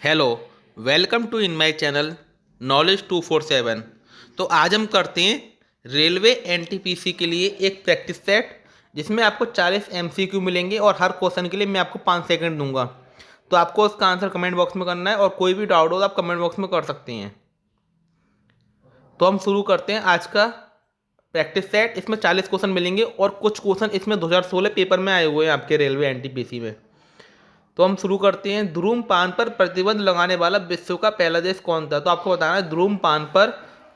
Hello, welcome to in my channel knowledge 247। तो आज हम करते हैं रेलवे एनटीपीसी के लिए एक प्रैक्टिस सेट, जिसमें आपको 40 एमसीक्यू मिलेंगे और हर क्वेश्चन के लिए मैं आपको 5 सेकंड दूंगा। तो आपको उसका आंसर कमेंट बॉक्स में करना है और कोई भी डाउट हो तो आप कमेंट बॉक्स में कर सकते हैं। तो हम शुरू करते हैं आज का प्रैक्टिस सेट। इसमें 40 क्वेश्चन मिलेंगे और कुछ क्वेश्चन इसमें 2016 पेपर में आए हुए हैं आपके रेलवे एनटीपीसी में। तो हम शुरू करते हैं। धूम्रपान पर प्रतिबंध लगाने वाला विश्व का पहला देश कौन था? तो आपको बताना है धूम्रपान पर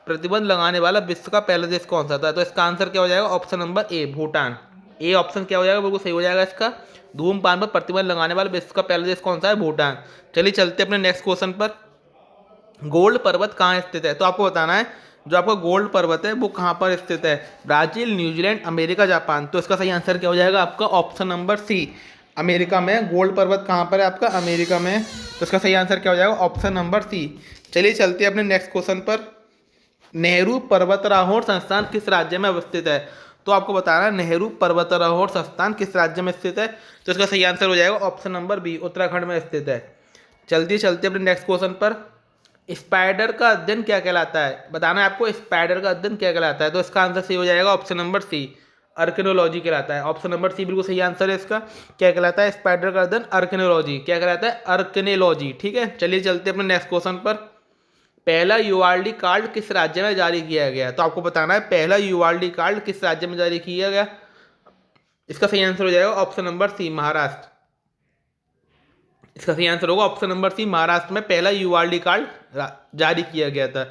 प्रतिबंध लगाने वाला विश्व का पहला देश कौन सा था। तो इसका आंसर क्या हो जाएगा? Option number A, Bhutan. A option क्या हो जाएगा? बिल्कुल सही हो जाएगा इसका। धूम्रपान पर प्रतिबंध लगाने वाला विश्व का पहला देश कौन सा है? भूटान। चलिए चलते अपने नेक्स्ट क्वेश्चन पर। गोल्ड पर्वत कहाँ स्थित है? तो आपको बताना है जो आपका गोल्ड पर्वत है वो कहाँ पर स्थित है। Brazil, New Zealand, America, Japan. तो इसका सही आंसर क्या हो जाएगा? आपका ऑप्शन नंबर सी, अमेरिका में। गोल्ड पर्वत कहाँ पर है आपका? अमेरिका में। तो इसका सही आंसर क्या हो जाएगा? Option number C. चलिए चलते हैं अपने नेक्स्ट क्वेश्चन पर। नेहरू पर्वतारोहण संस्थान किस राज्य में अवस्थित है? तो आपको बताना है नेहरू पर्वतारोहण संस्थान किस राज्य में स्थित है। तो इसका सही आंसर हो जाएगा ऑप्शन नंबर बी, उत्तराखंड में स्थित है। चलते चलते अपने नेक्स्ट क्वेश्चन पर। स्पाइडर का अध्ययन क्या कहलाता है? बताना है आपको स्पाइडर का अध्ययन क्या कहलाता है। तो इसका आंसर सही हो जाएगा ऑप्शन नंबर सी, अर्किनोलॉजी कहलाता है। ऑप्शन नंबर सी बिल्कुल सही आंसर है इसका। क्या कहलाता है? स्पाइडर का अध्ययन अर्किनोलॉजी। क्या कहलाता है? अर्किनोलॉजी। ठीक है, चलिए चलते अपने नेक्स्ट क्वेश्चन पर। पहला यूआरडी कार्ड किस राज्य में जारी किया गया? तो आपको बताना है पहला यूआरडी कार्ड किस राज्य में जारी किया गया। इसका सही आंसर हो जाएगा ऑप्शन नंबर सी, महाराष्ट्र। इसका सही आंसर होगा ऑप्शन नंबर सी, महाराष्ट्र में पहला यूआरडी कार्ड जारी किया गया था।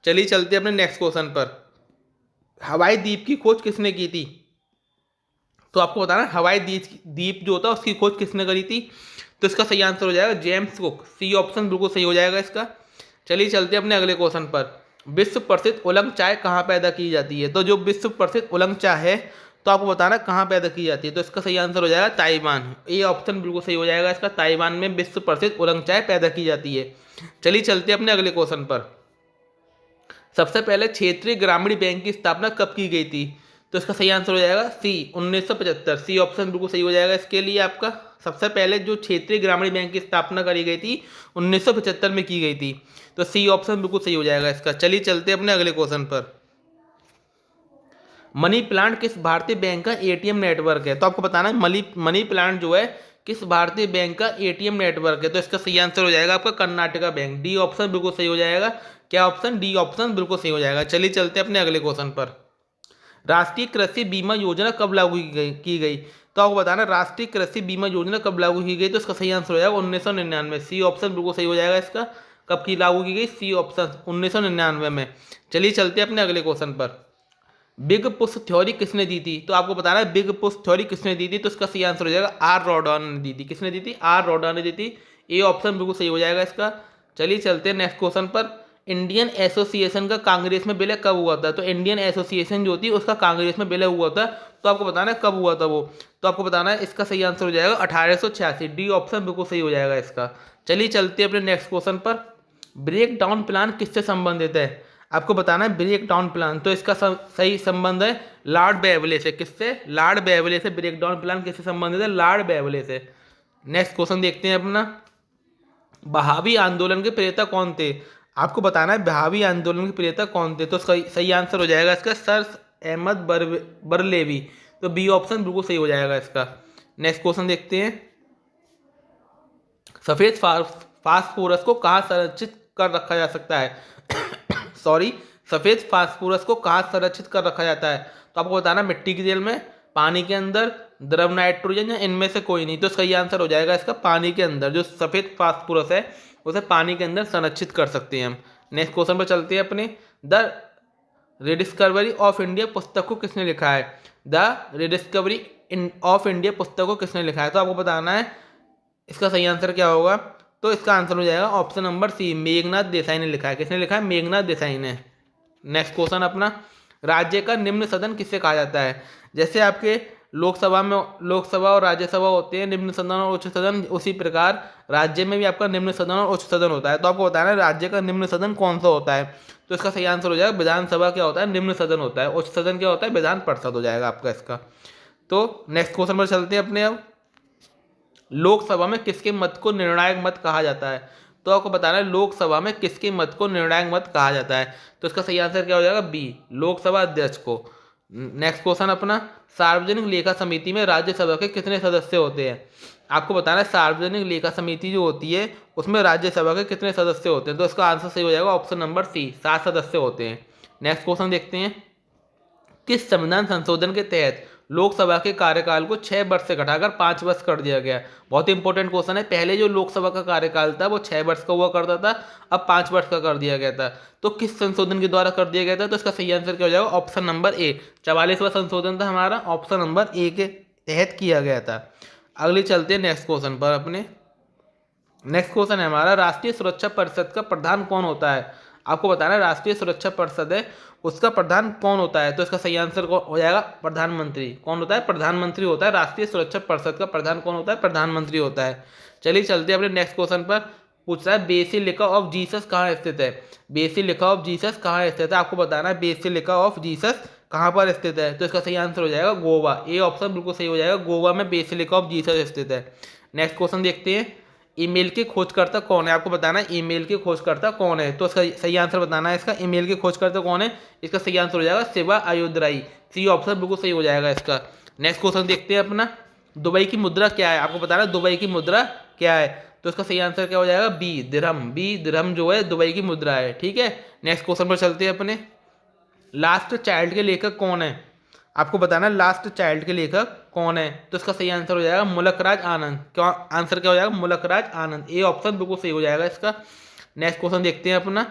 चलिए चलते अपने नेक्स्ट क्वेश्चन पर। हवाई द्वीप की खोज किसने की थी? तो आपको बताना है हवाई द्वीप जो होता है उसकी खोज किसने करी थी। तो इसका सही आंसर हो जाएगा जेम्स कुक। सी ऑप्शन बिल्कुल सही हो जाएगा इसका। चलिए चलते अपने अगले क्वेश्चन पर। विश्व प्रसिद्ध उलंग चाय कहाँ पैदा की जाती है? तो जो विश्व प्रसिद्ध उलंग चाय है तो आपको बताना कहाँ पैदा की जाती है। तो इसका सही आंसर हो जाएगा ताइवान। ए ऑप्शन बिल्कुल सही हो जाएगा इसका। ताइवान में विश्व प्रसिद्ध उलंग चाय पैदा की जाती है। चलिए चलते अपने अगले क्वेश्चन पर। सबसे पहले क्षेत्रीय ग्रामीण बैंक की स्थापना कब की गई थी? तो इसका सही आंसर हो जाएगा सी, 1975। सी ऑप्शन बिल्कुल सही हो जाएगा इसके लिए आपका। सबसे पहले जो क्षेत्रीय ग्रामीण बैंक की स्थापना करी गई थी 1975 में की गई थी। तो सी ऑप्शन बिल्कुल सही हो जाएगा इसका। चलिए चलते अपने अगले क्वेश्चन पर। मनी प्लांट किस भारतीय बैंक का एटीएम नेटवर्क है? तो आपको बताना है मनी प्लांट जो है किस भारतीय बैंक का एटीएम नेटवर्क है। तो इसका सही आंसर हो जाएगा आपका कर्नाटका बैंक। डी ऑप्शन बिल्कुल सही हो जाएगा। क्या ऑप्शन? डी ऑप्शन बिल्कुल सही हो जाएगा। चलिए चलते अपने अगले क्वेश्चन पर। राष्ट्रीय कृषि बीमा योजना कब लागू की गई? तो आपको बताना राष्ट्रीय कृषि बीमा योजना कब लागू की गई। तो इसका सही आंसर हो जाएगा 1999। सी ऑप्शन बिल्कुल सही हो जाएगा इसका। कब की लागू की गई? सी ऑप्शन 1999 में। चलिए चलते अपने अगले क्वेश्चन पर। बिग पुश थ्योरी किसने दी थी? तो आपको बताना है बिग पुश थ्योरी किसने दी थी। तो इसका सही आंसर हो जाएगा आर रॉडॉन ने दी थी। किसने दी थी? आर रॉडॉन ने दी थी। ए ऑप्शन बिल्कुल सही हो जाएगा इसका। चलिए चलते हैं नेक्स्ट क्वेश्चन पर। इंडियन एसोसिएशन का कांग्रेस में विलय कब हुआ था? तो इंडियन एसोसिएशन जो होती है उसका कांग्रेस में विलय हुआ था। तो आपको बताना है कब हुआ था वो। तो आपको बताना है इसका सही आंसर हो जाएगा 1886। डी ऑप्शन बिल्कुल सही हो जाएगा इसका। चलिए चलते हैं अपने नेक्स्ट क्वेश्चन पर। ब्रेक डाउन प्लान किससे संबंधित है? आपको बताना है ब्रेक डाउन प्लान। तो इसका सही संबंध है लॉर्ड बेवले से। किससे? लॉर्ड बेवले से। ब्रेक डाउन प्लान किससे संबंधित है? लॉर्ड बेवले से। नेक्स्ट क्वेश्चन देखते हैं अपना। बहावी आंदोलन के प्रेता कौन थे? आपको बताना है बहावी आंदोलन के प्रेता कौन थे। तो सही आंसर हो जाएगा इसका सर अहमद बरलेवी। तो बी ऑप्शन बिल्कुल सही हो जाएगा इसका। नेक्स्ट क्वेश्चन देखते हैं। सफेद फास्फोरस को कहाँ संरक्षित कर रखा जा सकता है? सॉरी, सफेद फास्फोरस को कहाँ संरक्षित कर रखा जाता है? तो आपको बताना मिट्टी की जेल में, पानी के अंदर, द्रव नाइट्रोजन, या इनमें से कोई नहीं। तो सही आंसर हो जाएगा इसका पानी के अंदर। जो सफेद फास्फोरस है उसे पानी के अंदर संरक्षित कर सकते हैं हम। नेक्स्ट क्वेश्चन पर चलते हैं अपने। द रिडिस्कवरी ऑफ इंडिया पुस्तक को किसने लिखा है? द रिडिस्कवरी ऑफ इंडिया पुस्तक को किसने लिखा है? तो आपको बताना है इसका सही आंसर क्या होगा। तो इसका आंसर हो जाएगा option number C, Meghnad Desai ने लिखा है। किसने लिखा है? मेघनाथ देसाई ने। नेक्स्ट क्वेश्चन अपना। राज्य का निम्न सदन किससे कहा जाता है? जैसे आपके लोकसभा और राज्यसभा होते हैं निम्न सदन और उच्च सदन, उसी प्रकार राज्य में भी आपका निम्न सदन और उच्च सदन होता है। तो आपको बताना है राज्य का निम्न सदन कौन सा होता है। तो इसका सही आंसर हो जाएगा विधानसभा क्या होता है? निम्न सदन होता है। उच्च सदन क्या होता है? विधान परिषद हो जाएगा आपका इसका। तो नेक्स्ट क्वेश्चन पर चलते हैं अपने अब। लोकसभा में किसके मत को निर्णायक मत कहा जाता है? तो आपको बताना है लोकसभा में किसके मत को निर्णायक मत कहा जाता है। तो इसका सही आंसर क्या हो जाएगा, बी, लोकसभा अध्यक्ष को। नेक्स्ट क्वेश्चन अपना, सार्वजनिक लेखा समिति में राज्यसभा के कितने सदस्य होते हैं। आपको बताना है सार्वजनिक लेखा समिति जो होती है उसमें राज्यसभा के कितने सदस्य होते हैं। तो इसका आंसर सही हो जाएगा ऑप्शन नंबर सी, 7 सदस्य होते हैं। नेक्स्ट क्वेश्चन देखते हैं, किस संविधान संशोधन के तहत लोकसभा के कार्यकाल को 6 वर्ष से घटाकर 5 वर्ष कर दिया गया। बहुत इंपॉर्टेंट क्वेश्चन है। पहले जो लोकसभा का कार्यकाल था वो 6 वर्ष का हुआ करता था, अब 5 वर्ष का कर दिया गया था। तो किस संशोधन के द्वारा कर दिया गया था। तो इसका सही आंसर क्या हो जाएगा, ऑप्शन नंबर ए, 44वां संशोधन था हमारा, ऑप्शन नंबर ए के तहत किया गया था। अगले चलते हैं नेक्स्ट क्वेश्चन पर अपने। नेक्स्ट क्वेश्चन है हमारा, राष्ट्रीय सुरक्षा परिषद का प्रधान कौन होता है। आपको बताना है राष्ट्रीय सुरक्षा परिषद है उसका प्रधान कौन होता है। तो इसका सही आंसर हो जाएगा प्रधानमंत्री। कौन होता है, प्रधानमंत्री होता है। राष्ट्रीय सुरक्षा परिषद का प्रधान कौन होता है, प्रधानमंत्री होता है। चलिए चलते हैं अपने नेक्स्ट क्वेश्चन पर। पूछ रहा है बेसिलिका ऑफ जीसस कहाँ स्थित है। बेसिलिका ऑफ जीसस कहाँ स्थित है, आपको बताना है बेसिलिका ऑफ जीसस कहाँ पर स्थित है। तो इसका सही आंसर हो जाएगा गोवा, ए ऑप्शन बिल्कुल सही हो जाएगा, गोवा में बेसिलिका ऑफ जीसस स्थित है। नेक्स्ट क्वेश्चन देखते हैं, ईमेल के खोजकर्ता कौन है। आपको बताना है ईमेल के खोजकर्ता कौन है। तो इसका सही आंसर बताना है, इसका ईमेल के खोजकर्ता कौन है। इसका सही आंसर हो जाएगा शिवा अयोध्याई, सी ऑप्शन बिल्कुल सही हो जाएगा इसका। नेक्स्ट क्वेश्चन देखते हैं अपना, दुबई की मुद्रा क्या है। आपको बताना है दुबई की मुद्रा क्या है। तो इसका सही आंसर क्या हो जाएगा, बी, दिरहम। बी, दिरहम जो है दुबई की मुद्रा है। ठीक है, नेक्स्ट क्वेश्चन पर चलते हैं अपने। लास्ट चाइल्ड के लेखक कौन है। आपको बताना है लास्ट चाइल्ड के लेखक कौन है। तो इसका सही आंसर हो जाएगा मुलकराज आनंद। क्या आंसर क्या हो जाएगा, मुलकराज आनंद, ए ऑप्शन बिल्कुल सही हो जाएगा इसका। नेक्स्ट क्वेश्चन देखते हैं अपना,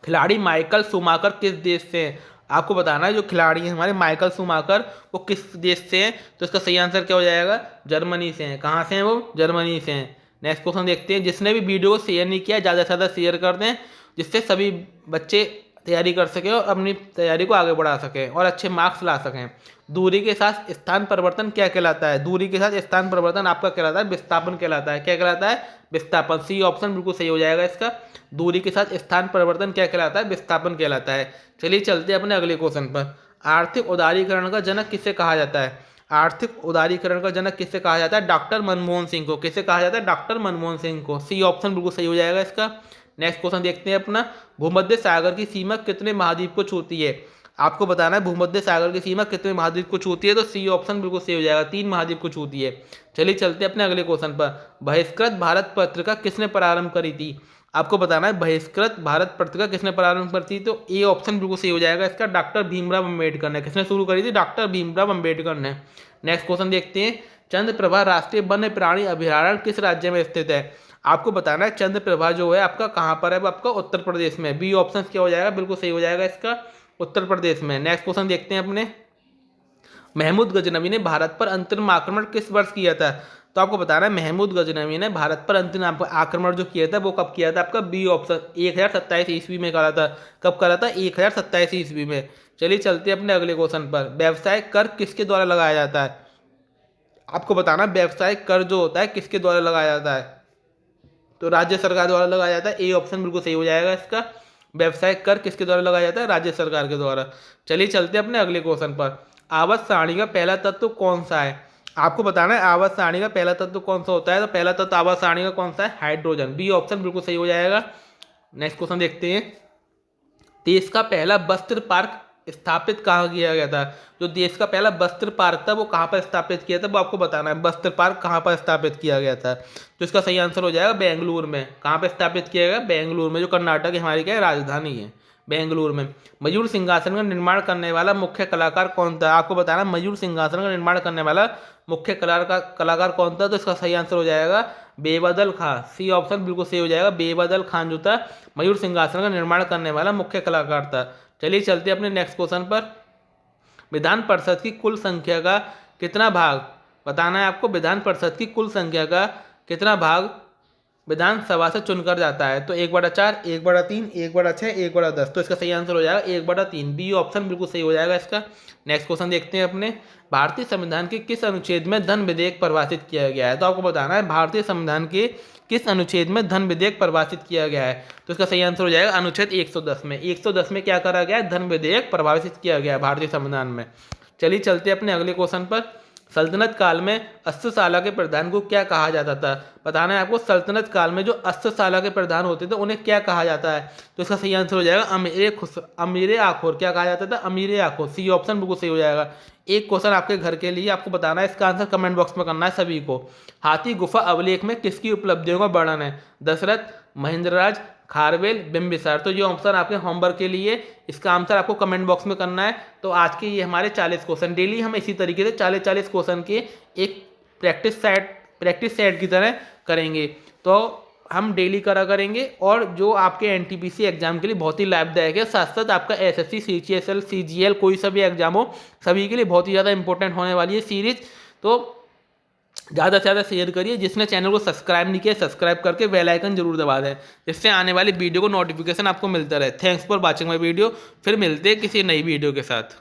खिलाड़ी माइकल शूमाकर किस देश से हैं। आपको बताना है जो खिलाड़ी हैं हमारे माइकल शूमाकर वो किस देश से हैं। तो इसका सही आंसर क्या हो जाएगा, जर्मनी से हैं। कहाँ से हैं वो, जर्मनी से हैं। नेक्स्ट क्वेश्चन देखते हैं, जिसने भी वीडियो को शेयर नहीं किया ज़्यादा से ज़्यादा शेयर कर दें, जिससे सभी बच्चे तैयारी कर सकें और अपनी तैयारी को आगे बढ़ा सकें और अच्छे मार्क्स ला सकें। दूरी के साथ स्थान परिवर्तन क्या कहलाता है। दूरी के साथ स्थान परिवर्तन आपका कहलाता है विस्थापन कहलाता है। क्या कहलाता है, विस्थापन, सी ऑप्शन बिल्कुल सही हो जाएगा इसका। दूरी के साथ स्थान परिवर्तन क्या कहलाता है, विस्थापन कहलाता है। चलिए चलते हैं अपने अगले क्वेश्चन पर। आर्थिक उदारीकरण का जनक किसे कहा जाता है। आर्थिक उदारीकरण का जनक किसे कहा जाता है, डॉक्टर मनमोहन सिंह को। किसे कहा जाता है, डॉक्टर मनमोहन सिंह को, सी ऑप्शन बिल्कुल सही हो जाएगा इसका। नेक्स्ट क्वेश्चन देखते हैं अपना, भूमध्य सागर की सीमा कितने महाद्वीप को छूती है। आपको बताना है भूमध्य सागर की सीमा कितने महाद्वीप को छूती है। तो सी ऑप्शन बिल्कुल सही हो जाएगा, 3 महाद्वीप को छूती है। चलिए चलते हैं अपने अगले क्वेश्चन पर। बहिष्कृत भारत पत्रिका किसने प्रारंभ करी थी। आपको बताना है बहिष्कृत भारत पत्रिका किसने प्रारंभ करी थी। तो ए ऑप्शन बिल्कुल सही हो जाएगा इसका, डॉक्टर भीमराव अम्बेडकर ने। किसने शुरू करी थी, डॉक्टर भीमराव अम्बेडकर ने। नेक्स्ट क्वेश्चन देखते हैं, चंद्रप्रभा राष्ट्रीय वन्य प्राणी अभयारण्य किस राज्य में स्थित है। आपको बताना है चंद्रप्रभा जो है आपका कहाँ पर है, आपका उत्तर प्रदेश में। बी ऑप्शन क्या हो जाएगा, बिल्कुल सही हो जाएगा इसका, उत्तर प्रदेश में। नेक्स्ट क्वेश्चन देखते हैं अपने, महमूद गजनवी ने भारत पर अंतरिम आक्रमण किस वर्ष किया था। तो आपको बताना है महमूद गजनवी ने भारत पर अंतिम आक्रमण जो किया था वो कब किया था। आपका बी ऑप्शन 1027 ईस्वी में करा था। कब करा था, 1027 ईस्वी में। चलिए चलते हैं अपने अगले क्वेश्चन पर। व्यवसाय कर किसके द्वारा लगाया जाता है। आपको बताना व्यवसाय कर जो होता है किसके द्वारा लगाया जाता है। तो राज्य सरकार द्वारा लगाया जाता है, ए ऑप्शन बिल्कुल सही हो जाएगा इसका। व्यवसाय कर किसके द्वारा लगाया जाता है, राज्य सरकार के द्वारा। चलिए चलते हैं अपने अगले क्वेश्चन पर। आवर्त सारणी का पहला तत्व कौन सा है। आपको बताना है आवर्त सारणी का पहला तत्व कौन सा होता है। तो पहला तत्व आवर्त सारणी का कौन सा है, हाइड्रोजन, बी ऑप्शन बिल्कुल सही हो जाएगा। नेक्स्ट क्वेश्चन देखते हैं, देश का पहला वस्त्र पार्क स्थापित कहाँ किया गया था। जो देश का पहला वस्त्र पार्क था वो कहाँ पर स्थापित किया था, वो आपको बताना है वस्त्र पार्क कहाँ पर स्थापित किया गया था। तो इसका सही आंसर हो जाएगा बेंगलुरु में। कहाँ पर स्थापित किया गया, बेंगलुरु में, जो कर्नाटक की हमारी क्या है राजधानी है, बेंगलुरु में। मयूर सिंहासन का निर्माण करने वाला मुख्य कलाकार कौन था। आपको बताना मयूर सिंहासन का निर्माण करने वाला मुख्य कलाकार कौन था। तो इसका सही आंसर हो जाएगा बेबदल खां, सी ऑप्शन बिल्कुल सही हो जाएगा। बेबदल खान जो था मयूर सिंहासन का निर्माण करने वाला मुख्य कलाकार था। चलिए चलते हैं अपने नेक्स्ट क्वेश्चन पर। विधान परिषद की कुल संख्या का कितना भाग बताना है आपको। विधान परिषद की कुल संख्या का कितना भाग विधानसभा से चुनकर जाता है। तो 1/4, 1/3, 1/6, 1/10। तो इसका सही आंसर हो जाएगा 1/3, बी ऑप्शन बिल्कुल सही हो जाएगा इसका। नेक्स्ट क्वेश्चन देखते हैं अपने, भारतीय संविधान के किस अनुच्छेद में धन विधेयक परिभाषित किया गया है। तो आपको बताना है भारतीय संविधान के किस अनुच्छेद में धन विधेयक परिभाषित किया गया है। तो इसका सही आंसर हो जाएगा अनुच्छेद 110 में। 110 में क्या करा गया है, धन विधेयक परिभाषित किया गया है भारतीय संविधान में। चलिए चलते हैं अपने अगले क्वेश्चन पर। सल्तनत काल में अश्वशाला के प्रधान को क्या कहा जाता था? बताना है आपको सल्तनत काल में जो अश्वशाला के प्रधान होते थे उन्हें क्या कहा जाता है? तो इसका सही आंसर हो जाएगा अमीर आखोर। क्या कहा जाता था? अमीर आखोर। सी ऑप्शन बिल्कुल सही हो जाएगा। एक क्वेश्चन आपके घर के लिए आपको बताना है, इसका आंसर कमेंट बॉक्स में करना है सभी को। हाथी गुफा अभिलेख में किसकी उपलब्धियों का वर्णन है? दशरथ, महेंद्रराज, खारवेल, बिंबिसार। तो ये ऑप्शन आपके होमवर्क के लिए, इसका आंसर आपको कमेंट बॉक्स में करना है। तो आज के ये हमारे 40 क्वेश्चन, डेली हम इसी तरीके से 40 क्वेश्चन के एक प्रैक्टिस सेट की तरह करेंगे। तो हम डेली करा करेंगे और जो आपके एनटीपीसी एग्जाम के लिए बहुत ही लाभदायक है। साथ साथ आपका एसएससी, सीजीएल, सीजीएल कोई सा भी एग्जाम हो, सभी के लिए बहुत ही ज़्यादा इंपॉर्टेंट होने वाली है सीरीज। तो ज़्यादा से ज़्यादा शेयर करिए। जिसने चैनल को सब्सक्राइब नहीं किया, सब्सक्राइब करके बेल आइकन जरूर दबा दें, जिससे आने वाली वीडियो को नोटिफिकेशन आपको मिलता रहे। Thanks for watching my video. फिर मिलते हैं किसी नई वीडियो के साथ।